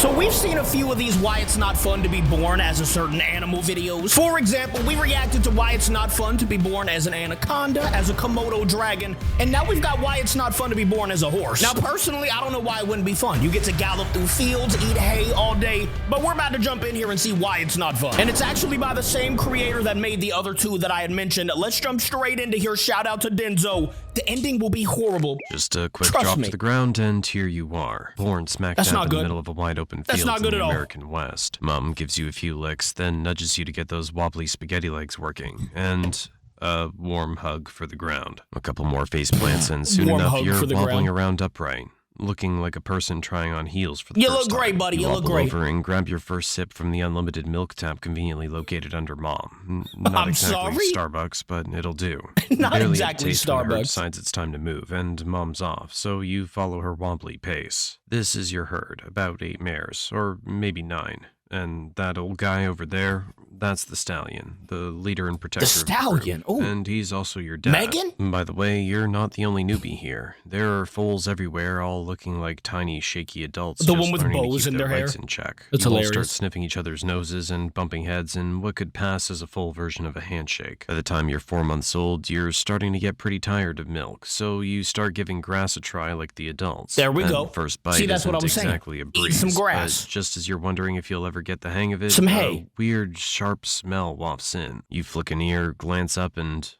So we've seen a few of these Why It's Not Fun to Be Born as a Certain Animal videos. For example, we reacted to Why It's Not Fun to Be Born as an anaconda, as a Komodo dragon, and now we've got Why It's Not Fun to Be Born as a horse. Now personally, I don't know why it wouldn't be fun. You get to gallop through fields, eat hay all day, but we're about to jump in here and see why it's not fun. And it's actually by the same creator that made the other two that I had mentioned. Let's jump straight into here. Shout out to Denzo. The ending will be horrible. Just a quick drop to the ground, and here you are. Born smack dab in the middle of a wide open field in the American West. Mom gives you a few licks, then nudges you to get those wobbly spaghetti legs working, and a warm hug for the ground. A couple more face plants, and soon enough you're wobbling around upright, looking like a person trying on heels for the first time. You look great, buddy. You look great. Over and grab your first sip from the unlimited milk tap conveniently located under Mom. Not exactly Starbucks, but it'll do. Not exactly Starbucks. Her decides it's time to move, and Mom's off, so you follow her wobbly pace. This is your herd, about 8 mares, or maybe 9. And that old guy over there, that's the stallion, the leader and protector. The stallion? Oh. And he's also your dad. Megan? By the way, you're not the only newbie here. There are foals everywhere, all looking like tiny, shaky adults. The one with bows in their hair? In check. That's you hilarious. All start sniffing each other's noses and bumping heads in what could pass as a full version of a handshake. By the time you're 4 months old, you're starting to get pretty tired of milk, so you start giving grass a try like the adults. There we go. First bite See, that's what I'm exactly saying. A breeze, Eat some grass. But just as you're wondering if you'll ever get the hang of it, some hay. A weird, sharp smell wafts in. You flick an ear, glance up, and...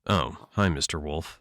Oh, hi, Mr. Wolf.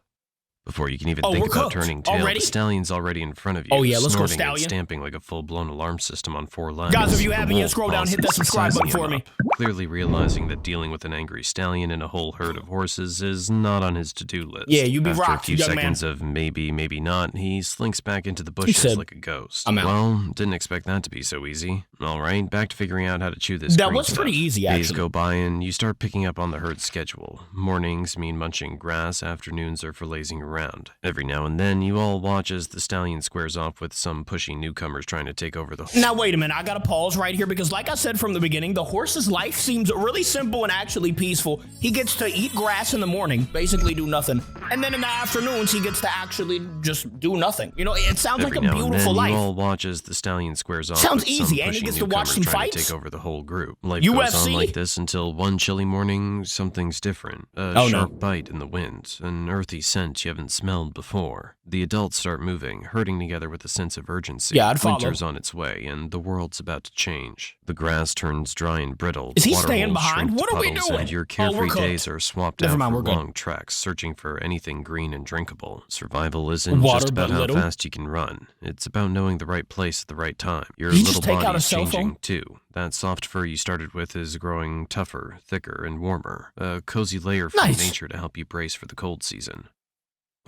Before you can even think about turning tail, the stallion's already in front of you. Oh yeah, let's go, snorting stallion. And stamping like a full-blown alarm system on 4 legs. Guys, if you haven't yet, scroll down, hit that subscribe button for me. Clearly realizing that dealing with an angry stallion and a whole herd of horses is not on his to-do list. Yeah, you be rocked, After a few seconds of maybe, maybe not, he slinks back into the bushes like a ghost. I'm out. Well, didn't expect that to be so easy. All right, back to figuring out how to chew this. That was pretty easy, actually. Days go by and you start picking up on the herd's schedule. Mornings mean munching grass, afternoons are for lazing around. Every now and then, you all watch as the stallion squares off with some pushy newcomers trying to take over the... Now, wait a minute. I gotta pause right here because, like I said from the beginning, the horse's life seems really simple and actually peaceful. He gets to eat grass in the morning, basically do nothing. And then in the afternoons, he gets to actually just do nothing. You know, it sounds like a beautiful life. You all watch as the stallion squares off. Sounds easy, and he gets to watch some fights. To take over the whole group. Life goes on like this until one chilly morning, something's different. A sharp bite in the wind, an earthy scent you haven't smelled before. The adults start moving, herding together with a sense of urgency. Yeah, I'd follow. Winter's on its way, and the world's about to change. The grass turns dry and brittle. Is he staying behind? What are we doing? And your carefree days are swapped out for long treks, searching for anything green and drinkable. Survival isn't just about how fast you can run. It's about knowing the right place at the right time. Your little body's changing, too. That soft fur you started with is growing tougher, thicker, and warmer. A cozy layer from nature to help you brace for the cold season.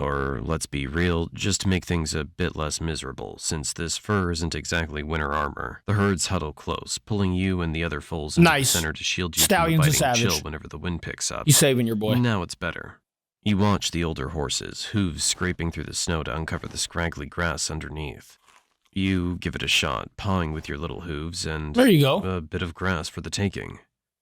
Or, let's be real, just to make things a bit less miserable, since this fur isn't exactly winter armor. The herds huddle close, pulling you and the other foals into the center to shield you from the biting chill whenever the wind picks up. You saving your boy. Now it's better. You watch the older horses, hooves scraping through the snow to uncover the scraggly grass underneath. You give it a shot, pawing with your little hooves, and there you go. A bit of grass for the taking.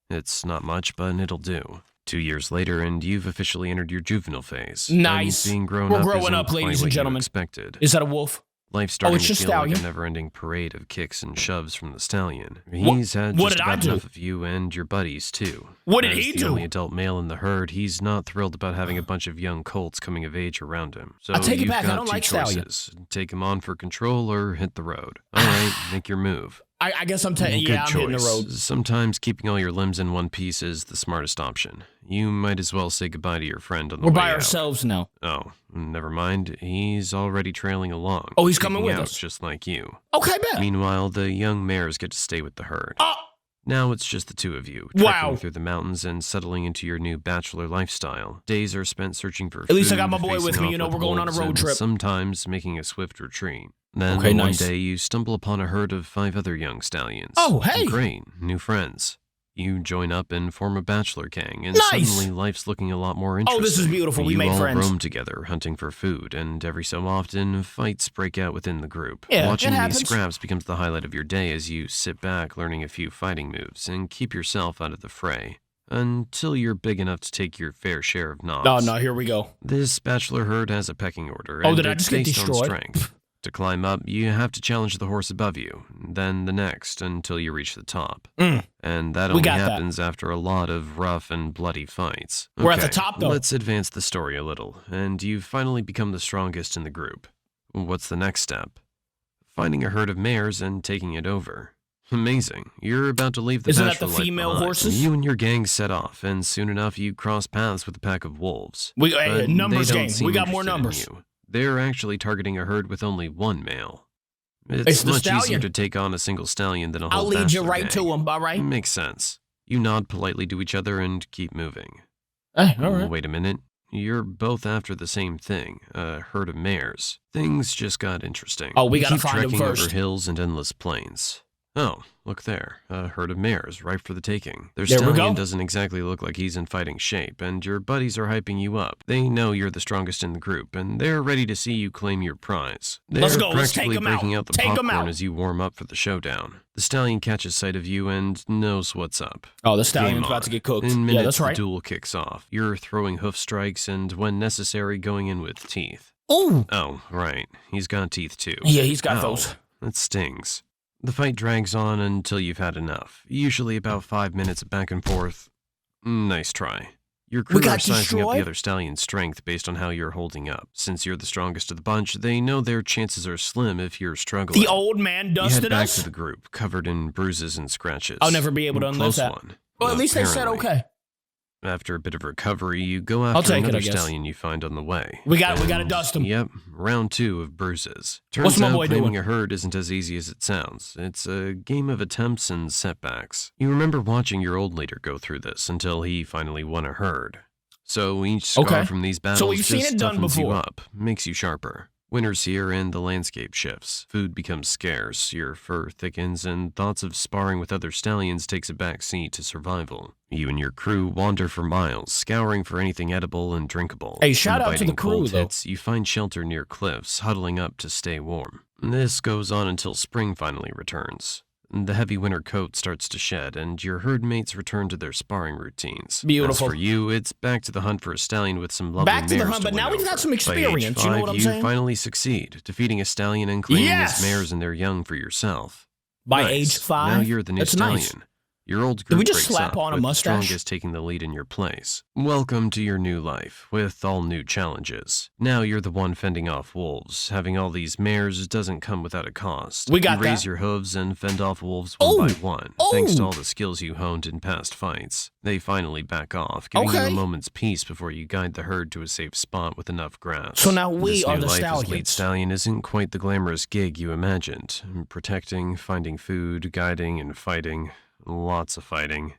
It's not much, but it'll do. 2 years later, and you've officially entered your juvenile phase. Nice. Being We're growing up, ladies and gentlemen. Expected. Is that a wolf? Life starting to feel like a never-ending parade of kicks and shoves from the stallion. He's had just about enough of you and your buddies, too. What did he do? As the only adult male in the herd, he's not thrilled about having a bunch of young colts coming of age around him. So I take it back. Got I don't like choices. Take him on for control or hit the road. All right, make your move. I guess I'm hitting the road. Sometimes keeping all your limbs in one piece is the smartest option. You might as well say goodbye to your friend on the way out. We're by ourselves now. Oh, never mind. He's already trailing along. Oh, he's coming with us. Just like you. Okay, bet. Meanwhile, the young mares get to stay with the herd. Now it's just the two of you, trekking through the mountains and settling into your new bachelor lifestyle. Days are spent searching for food. At least I got my boy with me. You know, we're going on a road trip. Sometimes making a swift retreat. Then one day you stumble upon a herd of 5 other young stallions. Oh, hey! Great, new friends. You join up and form a bachelor gang, and suddenly life's looking a lot more interesting. Oh, this is beautiful. We made friends. You all roam together, hunting for food, and every so often, fights break out within the group. Yeah, watching these scraps becomes the highlight of your day as you sit back, learning a few fighting moves, and keep yourself out of the fray. Until you're big enough to take your fair share of knobs. Oh, no, here we go. This bachelor herd has a pecking order. Oh, did I just get destroyed? Strength. To climb up, you have to challenge the horse above you, then the next until you reach the top. And that only happens after a lot of rough and bloody fights. We're at the top, though. Let's advance the story a little, and you've finally become the strongest in the group. What's the next step? Finding a herd of mares and taking it over. Amazing. You're about to leave the Bachelor life behind. Isn't that the female horses? You and your gang set off, and soon enough you cross paths with a pack of wolves. Numbers game. We got more numbers. They're actually targeting a herd with only one male. It's much easier to take on a single stallion than a whole Bachelor I'll lead you right gang. to him, all right? Makes sense. You nod politely to each other and keep moving. All right. Wait a minute. You're both after the same thing, a herd of mares. Things just got interesting. Oh, we gotta keep find them trekking first. over hills and endless plains. Oh, look there. A herd of mares, ripe for the taking. Their There we stallion go. doesn't exactly look like he's in fighting shape, and your buddies are hyping you up. They know you're the strongest in the group, and they're ready to see you claim your prize. Let's go. Let's practically take 'em out. breaking out the Take 'em popcorn out. as you warm up for the showdown. The stallion catches sight of you and knows what's up. Oh, the stallion's Game about on. to get cooked. In minutes, Yeah, that's right. the duel kicks off. You're throwing hoof strikes and, when necessary, going in with teeth. Ooh. Oh, right. He's got teeth, too. Yeah, he's got Ow. those. That stings. The fight drags on until you've had enough. Usually about 5 minutes of back and forth. Nice try. Your crew got are sizing up destroyed? the other stallion's strength based on how you're holding up. Since you're the strongest of the bunch, they know their chances are slim if you're struggling. The old man You head dusted back us. to the group, covered in bruises and scratches. I'll never be able to unlift Close that. one. Well, at least they said apparently. okay. After a bit of recovery, you go I'll after take it, another I guess. stallion you find on the way. We gotta And, dust him. Yep, round 2 of bruises. Turns What's my out boy claiming doing? a herd isn't as easy as it sounds. It's a game of attempts and setbacks. You remember watching your old leader go through this until he finally won a herd. So each scar from these battles we've seen just it done toughens you before. up, makes you sharper. Winter's here and the landscape shifts. Food becomes scarce, your fur thickens, and thoughts of sparring with other stallions takes a back seat to survival. You and your crew wander for miles, scouring for anything edible and drinkable. Hey, shout When out to the biting crew, cold though. hits, you find shelter near cliffs, huddling up to stay warm. This goes on until spring finally returns. The heavy winter coat starts to shed, and your herd mates return to their sparring routines. Beautiful. As for you, it's back to the hunt for a stallion with some lovely Back to the mares hunt, but win now we've got over. some By age experience, you know 5, what I'm saying? finally succeed, defeating a stallion and claiming Yes! his mares and their young for yourself. By Nice. age 5? Now you're the new That's stallion. nice. Your old Did group we just breaks slap up, on a with mustache? the strongest taking the lead in your place. Welcome to your new life, with all new challenges. Now you're the one fending off wolves. Having all these mares doesn't come without a cost. We got You raise that. your hooves and fend off wolves one by one, Oh! thanks to all the skills you honed in past fights. They finally back off, giving you Okay. a moment's peace before you guide the herd to a safe spot with enough grass. So now we This are new the life as lead stallions. stallion isn't quite the glamorous gig you imagined. Protecting, finding food, guiding, and fighting. Lots of fighting.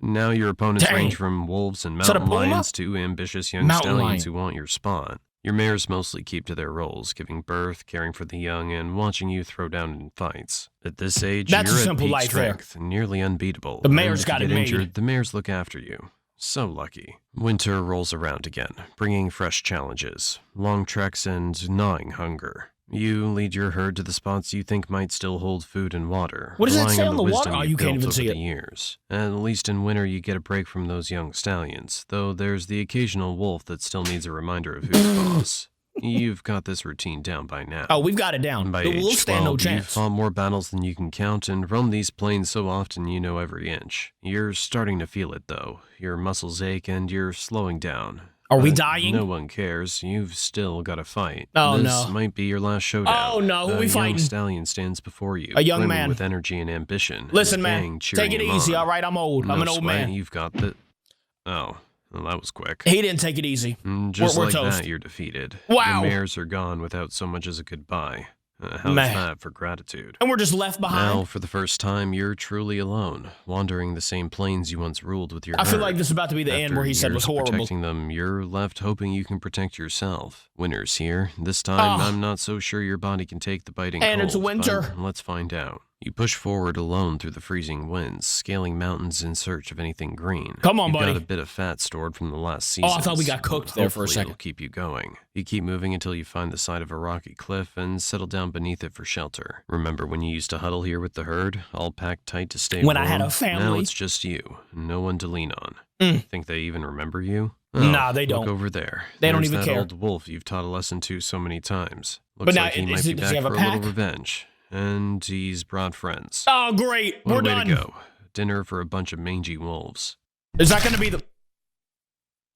Now your opponents Dang. range from wolves and Is that a mountain puma? lions to ambitious young Mountain stallions lion. who want your spot. Your mares mostly keep to their roles, giving birth, caring for the young, and watching you throw down in fights. At this age, That's a you're at simple peak life there. strength, nearly unbeatable. The mares And if got you it get made. injured, the mares look after you. So lucky. Winter rolls around again, bringing fresh challenges, long treks, and gnawing hunger. You lead your herd to the spots you think might still hold food and water. What does it relying say on on the the water? wisdom Oh, you've you can't built even over see the it. years. At least in winter, you get a break from those young stallions, though there's the occasional wolf that still needs a reminder of who's boss. You've got this routine down by now. Oh, we've got it down. By The age wolves stand 12, no you've chance. fought more battles than you can count and roam these plains so often you know every inch. You're starting to feel it, though. Your muscles ache and you're slowing down. Are we But dying? No one cares. You've still got to fight. Oh, this no. might be your last showdown. Oh, no. Who A we young fighting? stallion stands before you. A young brimming man. with energy and ambition. Listen, His man, gang cheering take it him easy, on. all right? I'm old. I'm No an old sweat, man. You've got the... Oh, well, that was quick. He didn't take it easy. Just we're like toast. that, you're defeated. Wow. The mares are gone without so much as a goodbye. How's Man. that for gratitude? And we're just left behind. Now, for the first time, you're truly alone, wandering the same plains you once ruled with your I feel herd. like this is about to be the end After where he said was years of horrible. protecting them, you're left hoping you can protect yourself. Winter's here. This time, I'm not so sure your body can take the biting And cold. it's winter. But let's find out. You push forward alone through the freezing winds, scaling mountains in search of anything green. Come on, You've buddy. got a bit of fat stored from the last season. Oh, I thought we got cooked there for a second. It'll keep you going. You keep moving until you find the side of a rocky cliff and settle down beneath it for shelter. Remember when you used to huddle here with the herd, all packed tight to stay When warm? I had a family? Now it's just you, no one to lean on. Think they even remember you? Nah, they don't. Look over there. They don't There's even that care. old wolf you've taught a lesson to so many times. Looks like he might be back for a little revenge. And he's brought friends. Oh, great. We're done. Way to go. Dinner for a bunch of mangy wolves. Is that going to be the...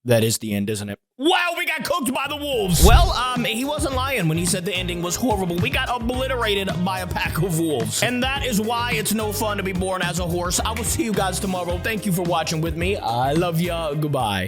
That is the end, isn't it? Wow, we got cooked by the wolves. Well, he wasn't lying when he said the ending was horrible. We got obliterated by a pack of wolves. And that is why it's no fun to be born as a horse. I will see you guys tomorrow. Thank you for watching with me. I love ya. Goodbye.